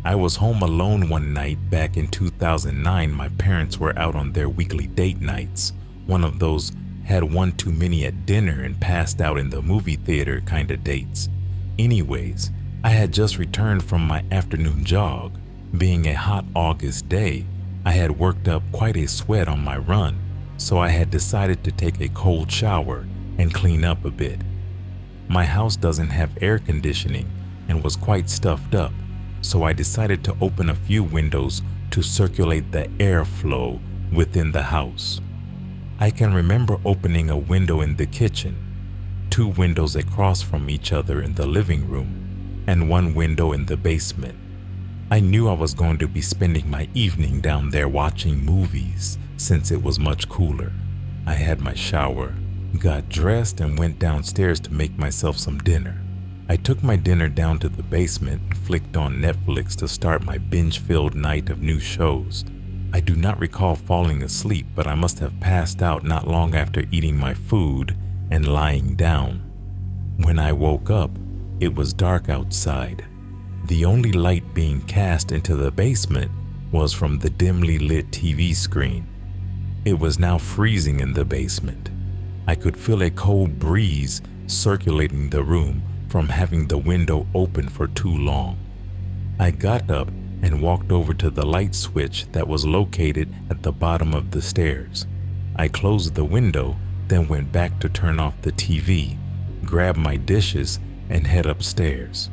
I was home alone one night back in 2009. My parents were out on their weekly date nights, one of those had one too many at dinner and passed out in the movie theater kind of dates. Anyways, I had just returned from my afternoon jog. Being a hot August day, I had worked up quite a sweat on my run, so I had decided to take a cold shower and clean up a bit. My house doesn't have air conditioning and was quite stuffed up, so I decided to open a few windows to circulate the airflow within the house. I can remember opening a window in the kitchen, 2 windows across from each other in the living room, and 1 window in the basement. I knew I was going to be spending my evening down there watching movies since it was much cooler. I had my shower, got dressed, and went downstairs to make myself some dinner. I took my dinner down to the basement and flicked on Netflix to start my binge-filled night of new shows. I do not recall falling asleep, but I must have passed out not long after eating my food and lying down. When I woke up, it was dark outside. The only light being cast into the basement was from the dimly lit TV screen. It was now freezing in the basement. I could feel a cold breeze circulating the room from having the window open for too long. I got up and walked over to the light switch that was located at the bottom of the stairs. I closed the window, then went back to turn off the TV, grab my dishes, and head upstairs.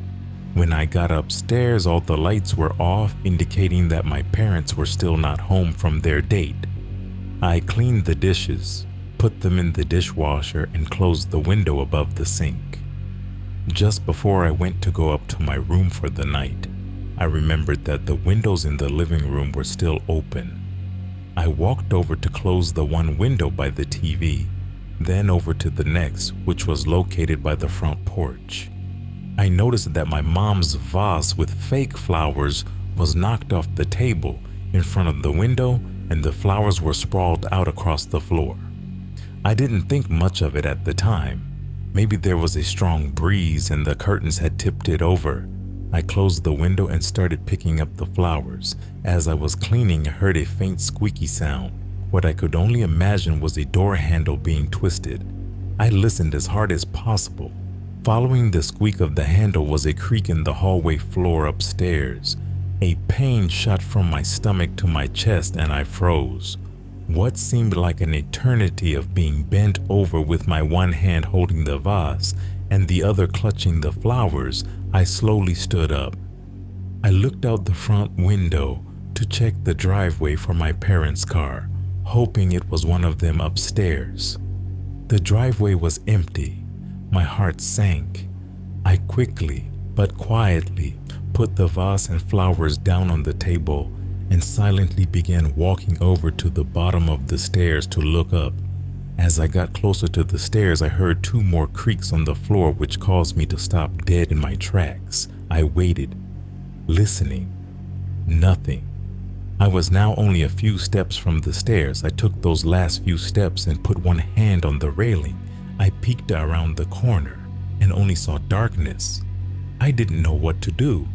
When I got upstairs, all the lights were off, indicating that my parents were still not home from their date. I cleaned the dishes, put them in the dishwasher, and closed the window above the sink. Just before I went to go up to my room for the night, I remembered that the windows in the living room were still open. I walked over to close the one window by the TV, then over to the next, which was located by the front porch. I noticed that my mom's vase with fake flowers was knocked off the table in front of the window, and the flowers were sprawled out across the floor. I didn't think much of it at the time. Maybe there was a strong breeze and the curtains had tipped it over. I closed the window and started picking up the flowers. As I was cleaning, I heard a faint squeaky sound. What I could only imagine was a door handle being twisted. I listened as hard as possible. Following the squeak of the handle was a creak in the hallway floor upstairs. A pain shot from my stomach to my chest and I froze. What seemed like an eternity of being bent over with my one hand holding the vase and the other clutching the flowers, I slowly stood up. I looked out the front window to check the driveway for my parents' car, hoping it was one of them upstairs. The driveway was empty. My heart sank. I quickly, but quietly, put the vase and flowers down on the table and silently began walking over to the bottom of the stairs to look up. As I got closer to the stairs, I heard 2 more creaks on the floor, which caused me to stop dead in my tracks. I waited, listening. Nothing. I was now only a few steps from the stairs. I took those last few steps and put one hand on the railing. I peeked around the corner and only saw darkness. I didn't know what to do.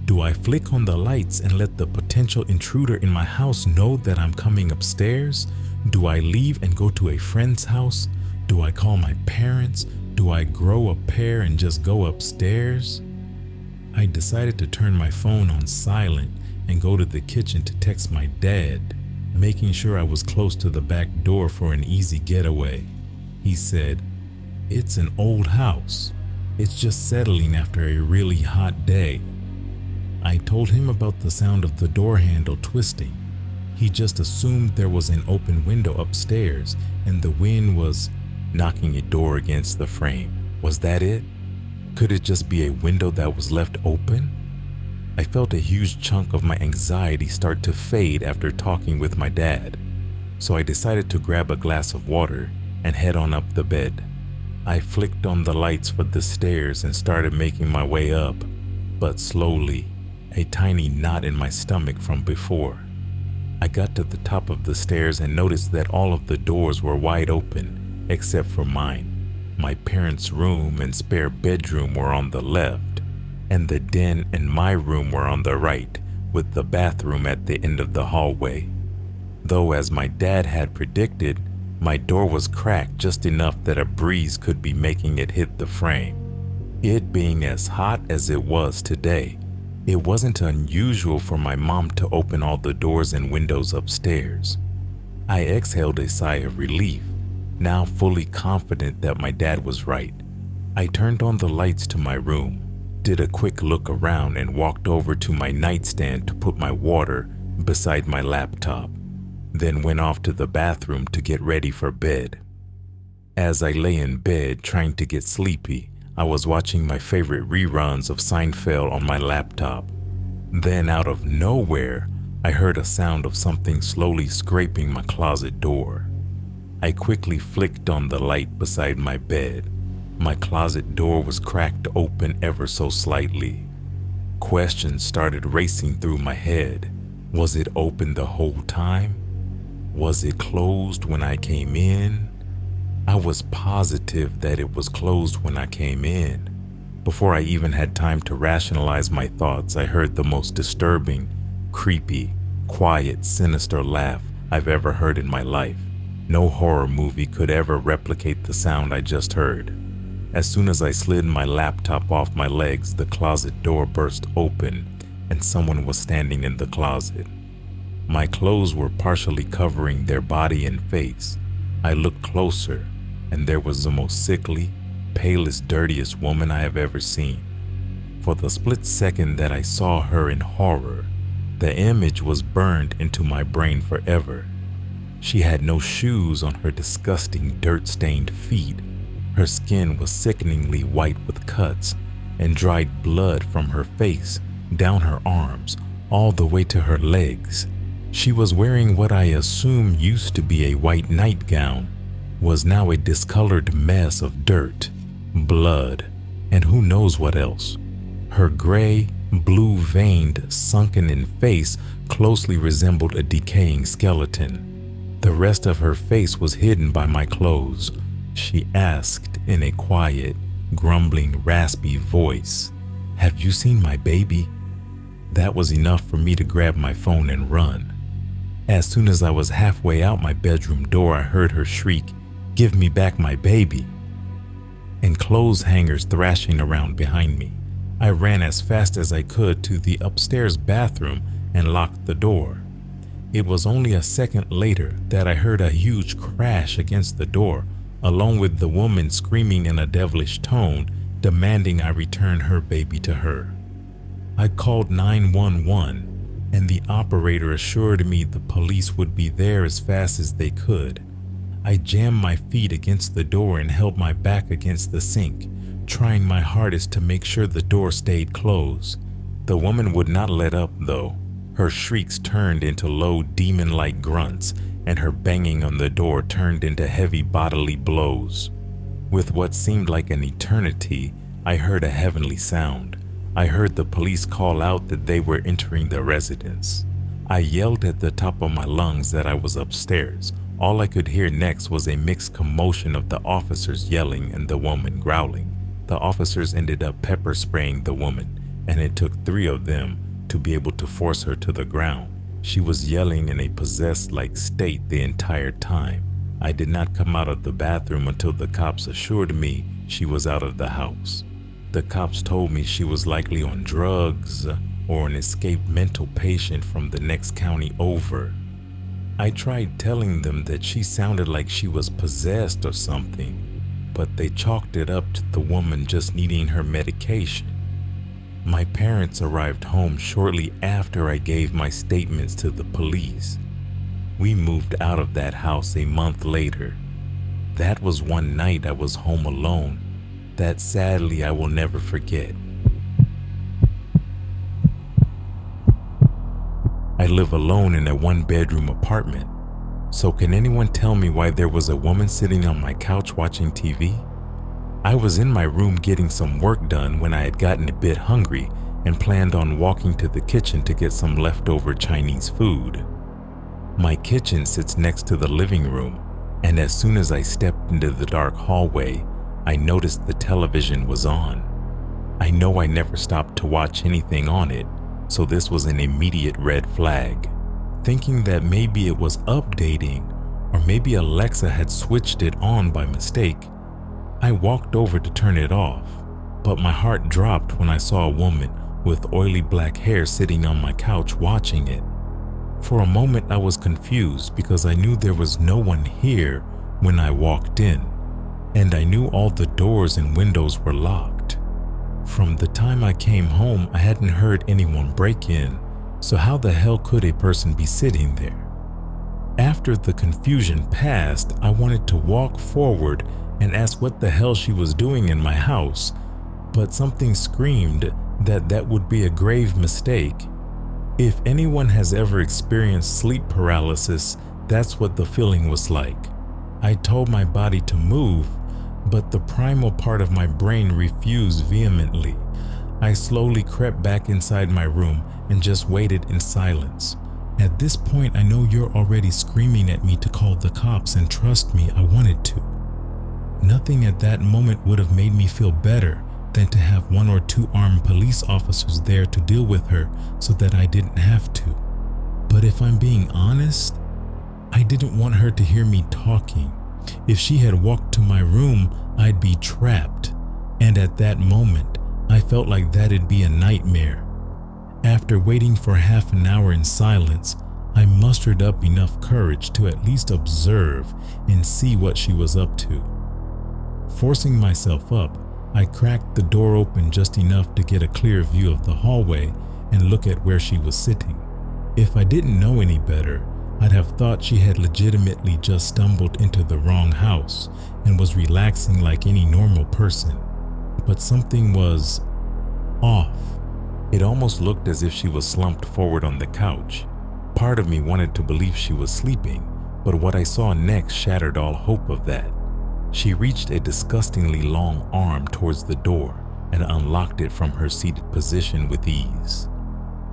Do I flick on the lights and let the potential intruder in my house know that I'm coming upstairs? Do I leave and go to a friend's house? Do I call my parents? Do I grow a pair and just go upstairs? I decided to turn my phone on silent and go to the kitchen to text my dad, making sure I was close to the back door for an easy getaway. He said, "It's an old house. It's just settling after a really hot day." I told him about the sound of the door handle twisting. He just assumed there was an open window upstairs and the wind was knocking a door against the frame. Was that it? Could it just be a window that was left open? I felt a huge chunk of my anxiety start to fade after talking with my dad, so I decided to grab a glass of water and head on up the bed. I flicked on the lights for the stairs and started making my way up, but slowly, a tiny knot in my stomach from before. I got to the top of the stairs and noticed that all of the doors were wide open, except for mine. My parents' room and spare bedroom were on the left, and the den and my room were on the right, with the bathroom at the end of the hallway. Though, as my dad had predicted, my door was cracked just enough that a breeze could be making it hit the frame. It being as hot as it was today, it wasn't unusual for my mom to open all the doors and windows upstairs. I exhaled a sigh of relief, now fully confident that my dad was right. I turned on the lights to my room, did a quick look around, and walked over to my nightstand to put my water beside my laptop, then went off to the bathroom to get ready for bed. As I lay in bed trying to get sleepy, I was watching my favorite reruns of Seinfeld on my laptop. Then out of nowhere, I heard a sound of something slowly scraping my closet door. I quickly flicked on the light beside my bed. My closet door was cracked open ever so slightly. Questions started racing through my head. Was it open the whole time? Was it closed when I came in? I was positive that it was closed when I came in. Before I even had time to rationalize my thoughts, I heard the most disturbing, creepy, quiet, sinister laugh I've ever heard in my life. No horror movie could ever replicate the sound I just heard. As soon as I slid my laptop off my legs, the closet door burst open and someone was standing in the closet. My clothes were partially covering their body and face. I looked closer, and there was the most sickly, palest, dirtiest woman I have ever seen. For the split second that I saw her in horror, the image was burned into my brain forever. She had no shoes on her disgusting, dirt-stained feet. Her skin was sickeningly white with cuts, and dried blood from her face, down her arms, all the way to her legs. She was wearing what I assume used to be a white nightgown, was now a discolored mess of dirt, blood, and who knows what else. Her gray, blue-veined, sunken-in face closely resembled a decaying skeleton. The rest of her face was hidden by my clothes. She asked in a quiet, grumbling, raspy voice, "Have you seen my baby?" That was enough for me to grab my phone and run. As soon as I was halfway out my bedroom door, I heard her shriek, "Give me back my baby!" and clothes hangers thrashing around behind me. I ran as fast as I could to the upstairs bathroom and locked the door. It was only a second later that I heard a huge crash against the door, along with the woman screaming in a devilish tone, demanding I return her baby to her. I called 911, and the operator assured me the police would be there as fast as they could. I jammed my feet against the door and held my back against the sink, trying my hardest to make sure the door stayed closed. The woman would not let up, though. Her shrieks turned into low, demon-like grunts, and her banging on the door turned into heavy bodily blows. With what seemed like an eternity, I heard a heavenly sound. I heard the police call out that they were entering the residence. I yelled at the top of my lungs that I was upstairs. All I could hear next was a mixed commotion of the officers yelling and the woman growling. The officers ended up pepper spraying the woman, and it took 3 of them to be able to force her to the ground. She was yelling in a possessed-like state the entire time. I did not come out of the bathroom until the cops assured me she was out of the house. The cops told me she was likely on drugs or an escaped mental patient from the next county over. I tried telling them that she sounded like she was possessed or something, but they chalked it up to the woman just needing her medication. My parents arrived home shortly after I gave my statements to the police. We moved out of that house a month later. That was one night I was home alone that sadly I will never forget. I live alone in a 1-bedroom apartment, so can anyone tell me why there was a woman sitting on my couch watching TV? I was in my room getting some work done when I had gotten a bit hungry and planned on walking to the kitchen to get some leftover Chinese food. My kitchen sits next to the living room, and as soon as I stepped into the dark hallway, I noticed the television was on. I know I never stopped to watch anything on it, so this was an immediate red flag. Thinking that maybe it was updating, or maybe Alexa had switched it on by mistake, I walked over to turn it off, but my heart dropped when I saw a woman with oily black hair sitting on my couch watching it. For a moment I was confused because I knew there was no one here when I walked in, and I knew all the doors and windows were locked. From the time I came home, I hadn't heard anyone break in, so how the hell could a person be sitting there? After the confusion passed, I wanted to walk forward and ask what the hell she was doing in my house, but something screamed that that would be a grave mistake. If anyone has ever experienced sleep paralysis, that's what the feeling was like. I told my body to move, but the primal part of my brain refused vehemently. I slowly crept back inside my room and just waited in silence. At this point, I know you're already screaming at me to call the cops, and trust me, I wanted to. Nothing at that moment would have made me feel better than to have 1 or 2 armed police officers there to deal with her so that I didn't have to. But if I'm being honest, I didn't want her to hear me talking. If she had walked to my room, I'd be trapped, and at that moment, I felt like that'd be a nightmare. After waiting for half an hour in silence, I mustered up enough courage to at least observe and see what she was up to. Forcing myself up, I cracked the door open just enough to get a clear view of the hallway and look at where she was sitting. If I didn't know any better, I'd have thought she had legitimately just stumbled into the wrong house and was relaxing like any normal person. But something was off. It almost looked as if she was slumped forward on the couch. Part of me wanted to believe she was sleeping, but what I saw next shattered all hope of that. She reached a disgustingly long arm towards the door and unlocked it from her seated position with ease.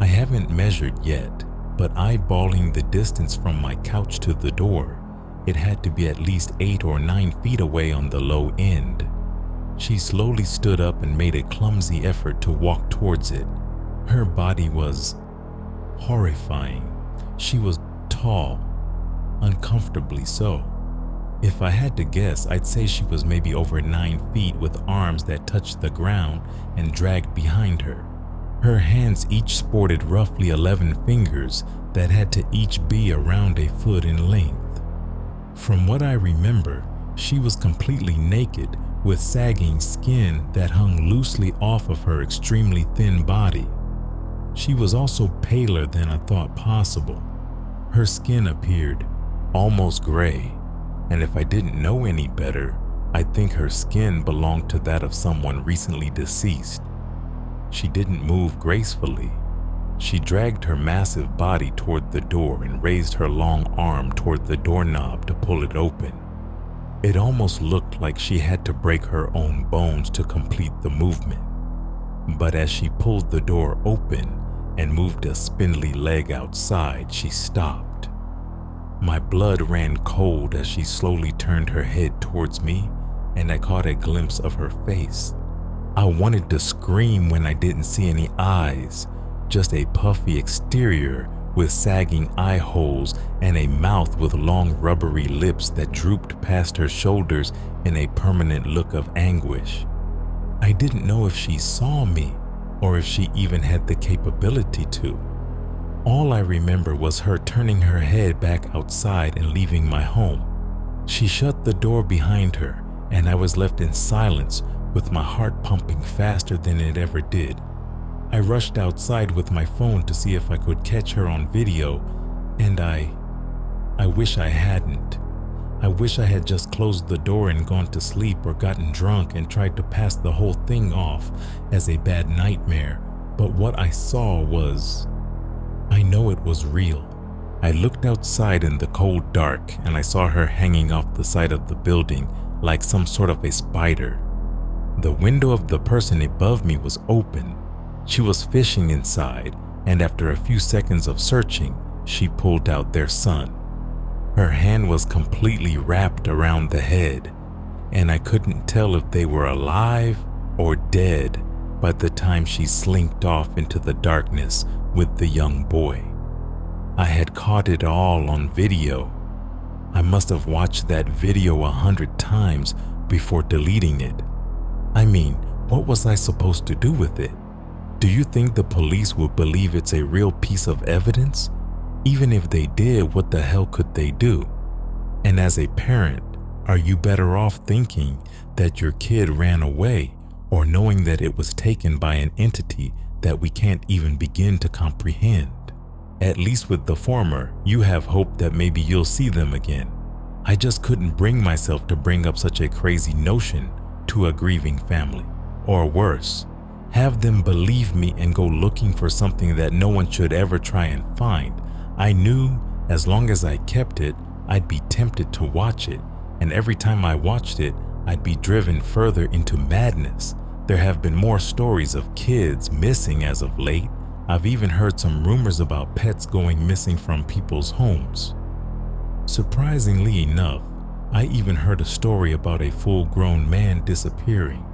I haven't measured yet, but eyeballing the distance from my couch to the door, it had to be at least 8 or 9 feet away on the low end. She slowly stood up and made a clumsy effort to walk towards it. Her body was horrifying. She was tall, uncomfortably so. If I had to guess, I'd say she was maybe over 9 feet with arms that touched the ground and dragged behind her. Her hands each sported roughly 11 fingers that had to each be around a foot in length. From what I remember, she was completely naked with sagging skin that hung loosely off of her extremely thin body. She was also paler than I thought possible. Her skin appeared almost gray, and if I didn't know any better, I'd think her skin belonged to that of someone recently deceased. She didn't move gracefully. She dragged her massive body toward the door and raised her long arm toward the doorknob to pull it open. It almost looked like she had to break her own bones to complete the movement. But as she pulled the door open and moved a spindly leg outside, she stopped. My blood ran cold as she slowly turned her head towards me, and I caught a glimpse of her face. I wanted to scream when I didn't see any eyes, just a puffy exterior with sagging eye holes and a mouth with long rubbery lips that drooped past her shoulders in a permanent look of anguish. I didn't know if she saw me or if she even had the capability to. All I remember was her turning her head back outside and leaving my home. She shut the door behind her, and I was left in silence with my heart pumping faster than it ever did. I rushed outside with my phone to see if I could catch her on video, and I wish I hadn't. I wish I had just closed the door and gone to sleep or gotten drunk and tried to pass the whole thing off as a bad nightmare, but what I saw was... I know it was real. I looked outside in the cold dark and I saw her hanging off the side of the building like some sort of a spider. The window of the person above me was open. She was fishing inside, and after a few seconds of searching, she pulled out their son. Her hand was completely wrapped around the head, and I couldn't tell if they were alive or dead by the time she slinked off into the darkness with the young boy. I had caught it all on video. I must have watched that video 100 times before deleting it. I mean, what was I supposed to do with it? Do you think the police would believe it's a real piece of evidence? Even if they did, what the hell could they do? And as a parent, are you better off thinking that your kid ran away or knowing that it was taken by an entity that we can't even begin to comprehend? At least with the former, you have hope that maybe you'll see them again. I just couldn't bring myself to bring up such a crazy notion to a grieving family. Or worse, have them believe me and go looking for something that no one should ever try and find. I knew as long as I kept it, I'd be tempted to watch it, and every time I watched it, I'd be driven further into madness. There have been more stories of kids missing as of late. I've even heard some rumors about pets going missing from people's homes. Surprisingly enough, I even heard a story about a full-grown man disappearing.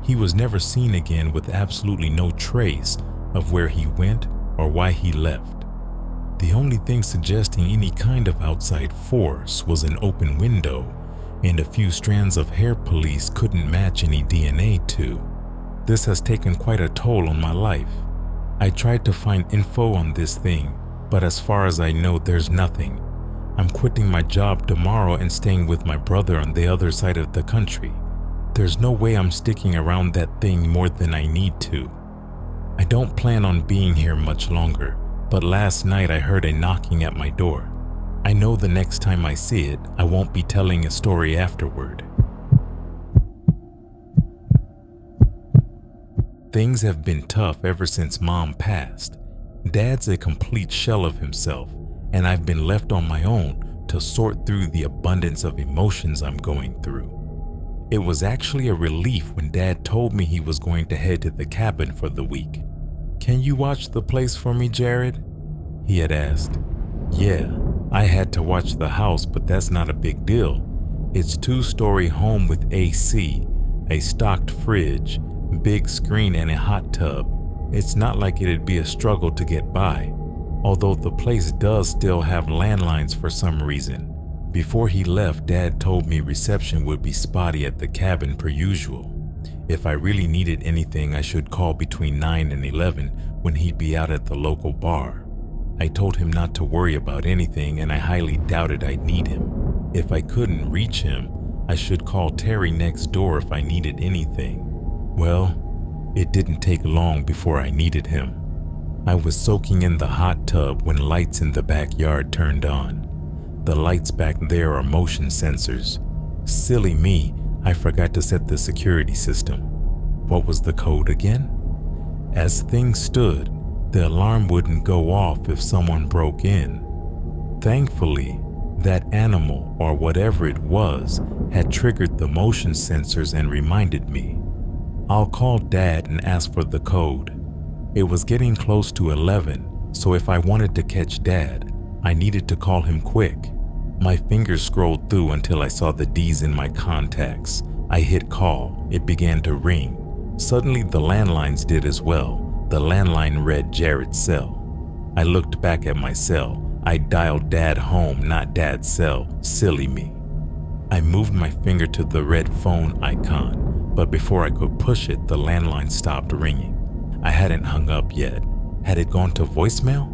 He was never seen again with absolutely no trace of where he went or why he left. The only thing suggesting any kind of outside force was an open window, and a few strands of hair police couldn't match any DNA to. This has taken quite a toll on my life. I tried to find info on this thing, but as far as I know, there's nothing. I'm quitting my job tomorrow and staying with my brother on the other side of the country. There's no way I'm sticking around that thing more than I need to. I don't plan on being here much longer, but last night I heard a knocking at my door. I know the next time I see it, I won't be telling a story afterward. Things have been tough ever since Mom passed. Dad's a complete shell of himself, and I've been left on my own to sort through the abundance of emotions I'm going through. It was actually a relief when Dad told me he was going to head to the cabin for the week. "Can you watch the place for me, Jared?" he had asked. Yeah, I had to watch the house, but that's not a big deal. It's a 2-story home with AC, a stocked fridge, big screen, and a hot tub. It's not like it'd be a struggle to get by, although the place does still have landlines for some reason. Before he left, Dad told me reception would be spotty at the cabin per usual. If I really needed anything, I should call between 9 and 11 when he'd be out at the local bar. I told him not to worry about anything, and I highly doubted I'd need him. If I couldn't reach him, I should call Terry next door if I needed anything. Well, it didn't take long before I needed him. I was soaking in the hot tub when lights in the backyard turned on. The lights back there are motion sensors. Silly me, I forgot to set the security system. What was the code again? As things stood, the alarm wouldn't go off if someone broke in. Thankfully, that animal, or whatever it was, had triggered the motion sensors and reminded me. I'll call Dad and ask for the code. It was getting close to 11, so if I wanted to catch Dad, I needed to call him quick. My fingers scrolled through until I saw the D's in my contacts. I hit call. It began to ring. Suddenly the landlines did as well. The landline read Jared's cell. I looked back at my cell. I dialed Dad home, not Dad's cell. Silly me. I moved my finger to the red phone icon, but before I could push it, the landline stopped ringing. I hadn't hung up yet. Had it gone to voicemail?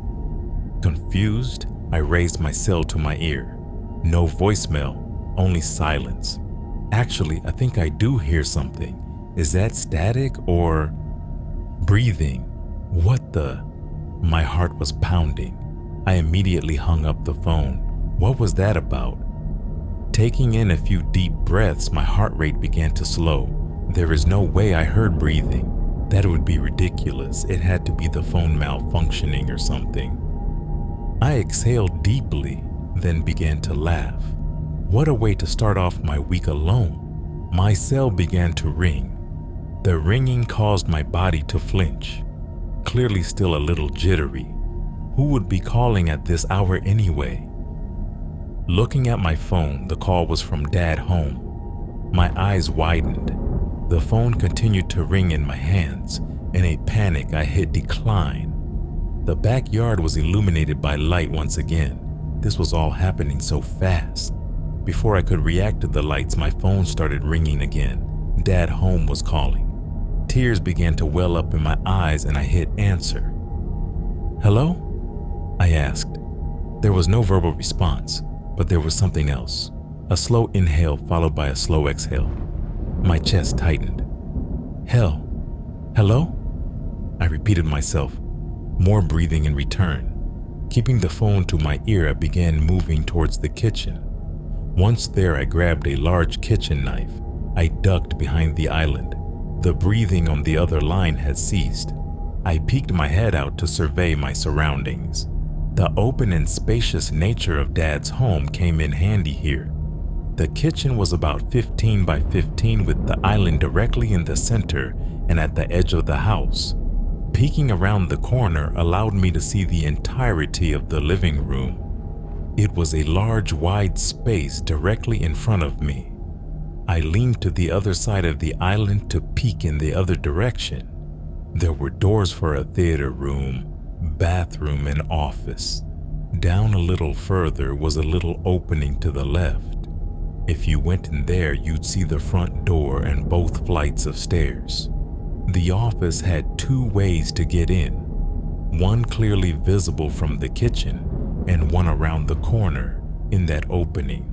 Confused, I raised my cell to my ear. No voicemail, only silence. Actually, I think I do hear something. Is that static or breathing? What the? My heart was pounding. I immediately hung up the phone. What was that about? Taking in a few deep breaths, my heart rate began to slow. There is no way I heard breathing. That would be ridiculous. It had to be the phone malfunctioning or something. I exhaled deeply, then began to laugh. What a way to start off my week alone. My cell began to ring. The ringing caused my body to flinch. Clearly still a little jittery. Who would be calling at this hour anyway? Looking at my phone, the call was from Dad home. My eyes widened. The phone continued to ring in my hands. In a panic, I hit decline. The backyard was illuminated by light once again. This was all happening so fast. Before I could react to the lights, my phone started ringing again. Dad home was calling. Tears began to well up in my eyes and I hit answer. "Hello?" I asked. There was no verbal response, but there was something else. A slow inhale followed by a slow exhale. My chest tightened. "Hell. Hello?" I repeated myself, more breathing in return. Keeping the phone to my ear, I began moving towards the kitchen. Once there, I grabbed a large kitchen knife. I ducked behind the island. The breathing on the other line had ceased. I peeked my head out to survey my surroundings. The open and spacious nature of Dad's home came in handy here. The kitchen was about 15 by 15 with the island directly in the center and at the edge of the house. Peeking around the corner allowed me to see the entirety of the living room. It was a large, wide space directly in front of me. I leaned to the other side of the island to peek in the other direction. There were doors for a theater room, bathroom, and office. Down a little further was a little opening to the left. If you went in there, you'd see the front door and both flights of stairs. The office had 2 ways to get in, one clearly visible from the kitchen and one around the corner in that opening.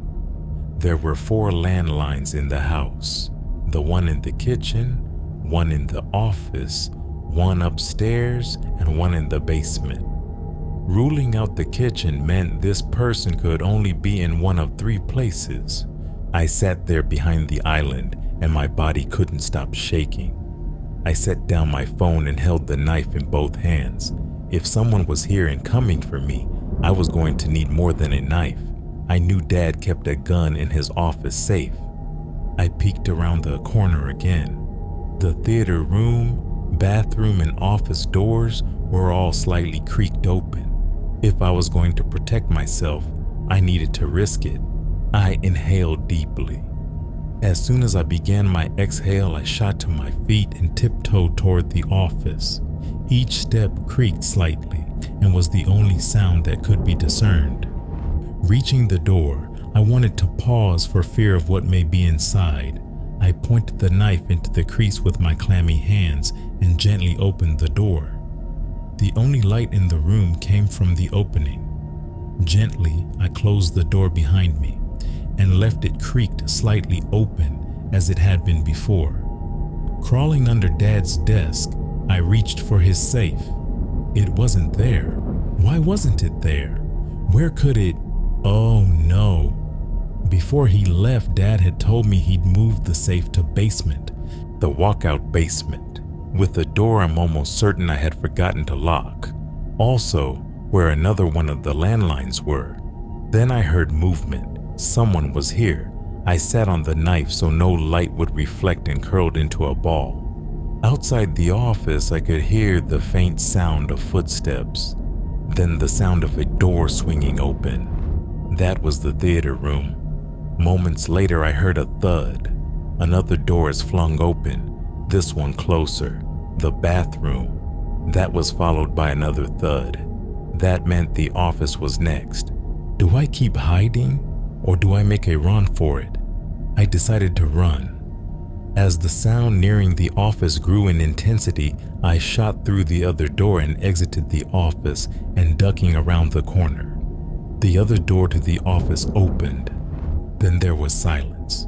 There were 4 landlines in the house, the one in the kitchen, one in the office, one upstairs, and one in the basement. Ruling out the kitchen meant this person could only be in one of 3 places. I sat there behind the island and my body couldn't stop shaking. I set down my phone and held the knife in both hands. If someone was here and coming for me, I was going to need more than a knife. I knew Dad kept a gun in his office safe. I peeked around the corner again. The theater room, bathroom, and office doors were all slightly creaked open. If I was going to protect myself, I needed to risk it. I inhaled deeply. As soon as I began my exhale, I shot to my feet and tiptoed toward the office. Each step creaked slightly and was the only sound that could be discerned. Reaching the door, I wanted to pause for fear of what may be inside. I pointed the knife into the crease with my clammy hands and gently opened the door. The only light in the room came from the opening. Gently, I closed the door behind me and left it creaked slightly open as it had been before. Crawling under Dad's desk, I reached for his safe. It wasn't there. Why wasn't it there? Where could it? Oh no. Before he left, Dad had told me he'd moved the safe to basement, the walkout basement, with a door I'm almost certain I had forgotten to lock. Also, where another one of the landlines were. Then I heard movement. Someone was here. I sat on the knife so no light would reflect and curled into a ball. Outside the office, I could hear the faint sound of footsteps, then the sound of a door swinging open. That was the theater room. Moments later, I heard a thud. Another door is flung open, this one closer, the bathroom. That was followed by another thud. That meant the office was next. Do I keep hiding? Or do I make a run for it? I decided to run. As the sound nearing the office grew in intensity, I shot through the other door and exited the office and ducking around the corner. The other door to the office opened. Then there was silence.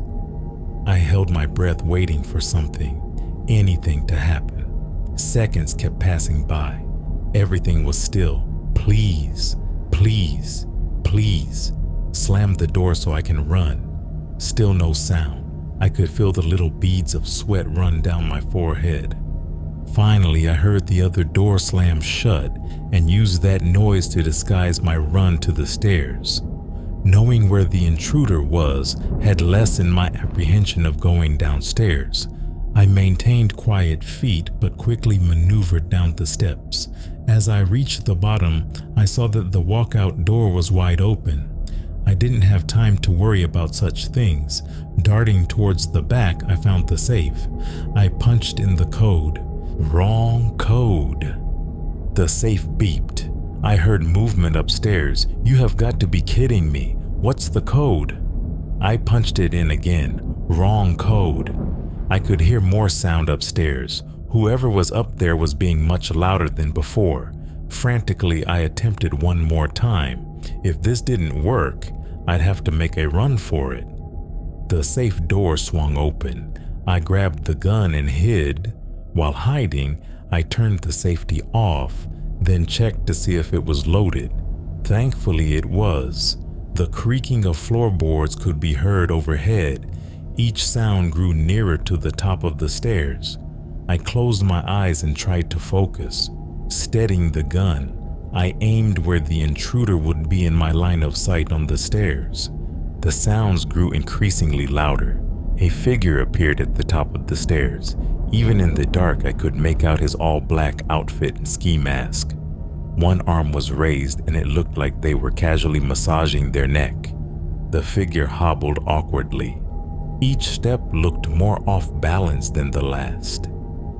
I held my breath waiting for something, anything to happen. Seconds kept passing by. Everything was still. Please, please, please. Slammed the door so I can run. Still no sound. I could feel the little beads of sweat run down my forehead. Finally, I heard the other door slam shut and used that noise to disguise my run to the stairs. Knowing where the intruder was had lessened my apprehension of going downstairs. I maintained quiet feet but quickly maneuvered down the steps. As I reached the bottom, I saw that the walkout door was wide open. I didn't have time to worry about such things. Darting towards the back, I found the safe. I punched in the code. Wrong code. The safe beeped. I heard movement upstairs. You have got to be kidding me. What's the code? I punched it in again. Wrong code. I could hear more sound upstairs. Whoever was up there was being much louder than before. Frantically, I attempted one more time. If this didn't work, I'd have to make a run for it. The safe door swung open. I grabbed the gun and hid. While hiding, I turned the safety off, then checked to see if it was loaded. Thankfully, it was. The creaking of floorboards could be heard overhead. Each sound grew nearer to the top of the stairs. I closed my eyes and tried to focus. Steadying the gun, I aimed where the intruder would be in my line of sight on the stairs. The sounds grew increasingly louder. A figure appeared at the top of the stairs. Even in the dark, I could make out his all-black outfit and ski mask. One arm was raised and it looked like they were casually massaging their neck. The figure hobbled awkwardly. Each step looked more off-balance than the last.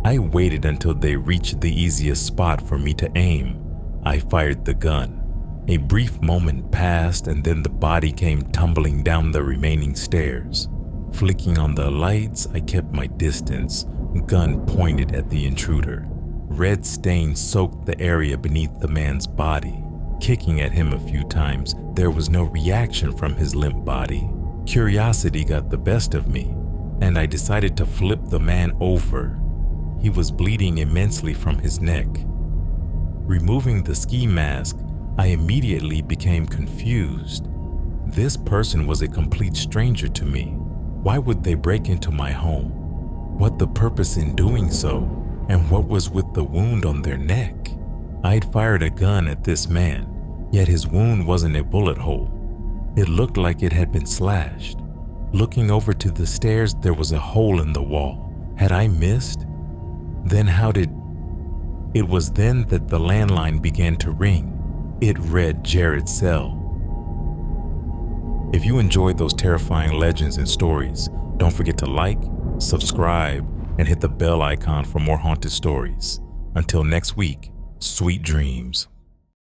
I waited until they reached the easiest spot for me to aim. I fired the gun. A brief moment passed and then the body came tumbling down the remaining stairs. Flicking on the lights, I kept my distance, gun pointed at the intruder. Red stains soaked the area beneath the man's body. Kicking at him a few times, there was no reaction from his limp body. Curiosity got the best of me, and I decided to flip the man over. He was bleeding immensely from his neck. Removing the ski mask, I immediately became confused. This person was a complete stranger to me. Why would they break into my home? What the purpose in doing so? And what was with the wound on their neck? I'd fired a gun at this man, yet his wound wasn't a bullet hole. It looked like it had been slashed. Looking over to the stairs, there was a hole in the wall. Had I missed? Then It was then that the landline began to ring. It read Jared's cell. If you enjoyed those terrifying legends and stories, don't forget to like, subscribe, and hit the bell icon for more haunted stories. Until next week, sweet dreams.